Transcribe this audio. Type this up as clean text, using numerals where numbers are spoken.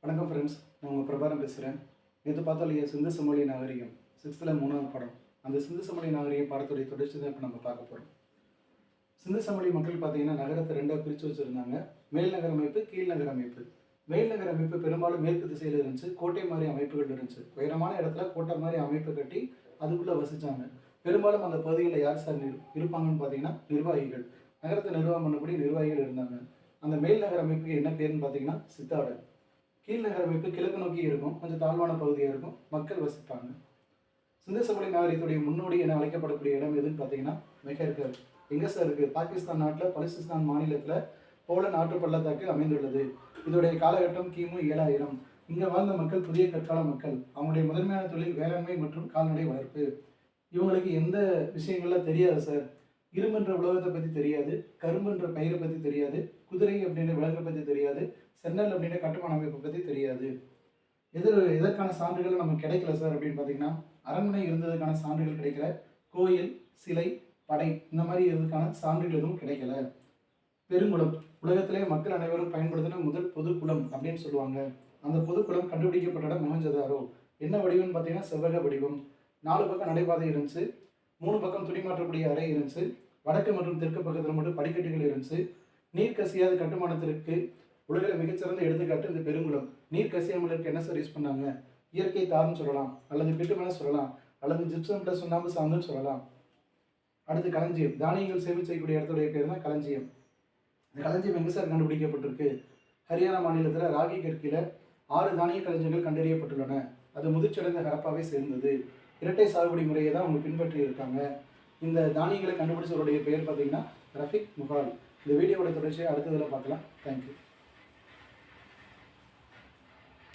வணக்கம் ஃப்ரெண்ட்ஸ், நான் உங்கள் பிரபாரம் பேசுகிறேன். நேற்று பார்த்தோம் இல்லையா, சிந்து சமவெளி நாகரிகம் 6th 3வது படம். அந்த சிந்து சமவெளி நாகரிகம் படத்துடைய தொடர்ச்சி தான் இப்போ நம்ம பார்க்க போகிறோம். சிந்து சமவெளி மக்கள் பார்த்தீங்கன்னா நகரத்தை ரெண்டாக பிரித்து வச்சுருந்தாங்க. மேல் நகர அமைப்பு, கீழ் நகர அமைப்பு. மேல் நகர அமைப்பு பெரும்பாலும் மேற்கு திசையில் இருந்துச்சு. கோட்டை மாதிரி அமைப்புகள் இருந்துச்சு. உயரமான இடத்துல கோட்டை மாதிரி அமைப்பு கட்டி அதுக்குள்ளே வசித்தாங்க. பெரும்பாலும் அந்த பகுதிகளில் யார் சார் இருப்பாங்கன்னு பார்த்தீங்கன்னா நிர்வாகிகள். நகரத்தை நிர்வாகம் பண்ணக்கூடிய நிர்வாகிகள் இருந்தாங்க. அந்த மேல் நகர அமைப்புக்கு என்ன பேருன்னு பார்த்தீங்கன்னா சித்தாடல். கீழ் நகர அமைப்பு கிழக்கு நோக்கி இருக்கும், கொஞ்சம் தாழ்வான பகுதியாக இருக்கும், மக்கள் வசிப்பாங்க. சிந்து சமவெளி நாகரிகத்துடைய முன்னோடி என அழைக்கப்படக்கூடிய இடம் எதுன்னு பார்த்தீங்கன்னா மிக இருக்காது. எங்கே சார் இருக்குது? பாகிஸ்தான் நாட்டில் பலுசிஸ்தான் மாநிலத்தில் போலந்து ஆற்று பள்ளத்தாக்கு அமைந்துள்ளது. இதோடைய காலகட்டம் கிமு 7000. இங்கே வாழ்ந்த மக்கள் புதிய கற்கால மக்கள். அவங்களுடைய முதன்மையான தொழில் வேளாண்மை மற்றும் கால்நடை வளர்ப்பு. இவங்களுக்கு எந்த விஷயங்கள்லாம் தெரியாது சார். இரும்புன்ற உலகத்தை பற்றி தெரியாது, கரும்புன்ற பயிரை பற்றி தெரியாது, குதிரை அப்படின்ற விலங்கை பற்றி தெரியாது, சென்னல் அப்படின்ற கட்டுமான அமைப்பை பற்றி தெரியாது. எதற்கான சான்றுகள் நமக்கு கிடைக்கல சார் அப்படின்னு பார்த்தீங்கன்னா, அரண்மனை இருந்ததுக்கான சான்றுகள் கிடைக்கல, கோயில், சிலை, படை இந்த மாதிரி இருந்ததுக்கான சான்றுகள் எதுவும் கிடைக்கல. பெருங்குளம், உலகத்திலே மக்கள் அனைவரும் பயன்படுத்தின முதல் பொதுக்குளம் அப்படின்னு சொல்லுவாங்க. அந்த பொதுக்குளம் கண்டுபிடிக்கப்பட்ட இடம் மொஹஞ்சதாரோ. என்ன வடிவம்னு பார்த்தீங்கன்னா செவ்வக வடிவம். 4 பக்கம் நடைபாதை இருந்துச்சு, 3 பக்கம் துணிமாற்றக்கூடிய அறை இருந்துச்சு, வடக்கு மற்றும் தெற்கு பக்கத்தில் மட்டும் படிக்கட்டுகள் இருந்துச்சு. நீர் கசியாத கட்டுமானத்திற்கு உலகில் மிகச்சிறந்த எடுத்துக்காட்டு இந்த பெருங்குளம். நீர் கசியாமல் இருக்க என்ன சார் யூஸ் பண்ணாங்க? இயற்கை தார்னு சொல்லலாம், அல்லது பிட்டுமனை சொல்லலாம், அல்லது ஜிப்சம் ப்ளஸ் சுண்ணாம்பு சாந்துன்னு சொல்லலாம். அடுத்து களஞ்சியம், தானியங்கள் சேமித்து செய்யக்கூடிய இடத்துடைய பேர் தான் களஞ்சியம். இந்த களஞ்சியம் எங்கே சார் கண்டுபிடிக்கப்பட்டிருக்கு? ஹரியானா மாநிலத்தில் ராகி கற்கில 6 தானிய களஞ்சியங்கள் கண்டறியப்பட்டுள்ளன. அது முதிர்ச்சடைந்த ஹரப்பாவை சேர்ந்தது. இரட்டை சாகுபடி முறையை தான் அவங்க பின்பற்றி இருக்காங்க. இந்த தானியங்களை கண்டுபிடிச்சவருடைய பெயர் பார்த்தீங்கன்னா ரஃபிக் முகால். இந்த வீடியோவோட தொடர்ச்சியை அடுத்ததில் பார்க்கலாம். தேங்க்யூ.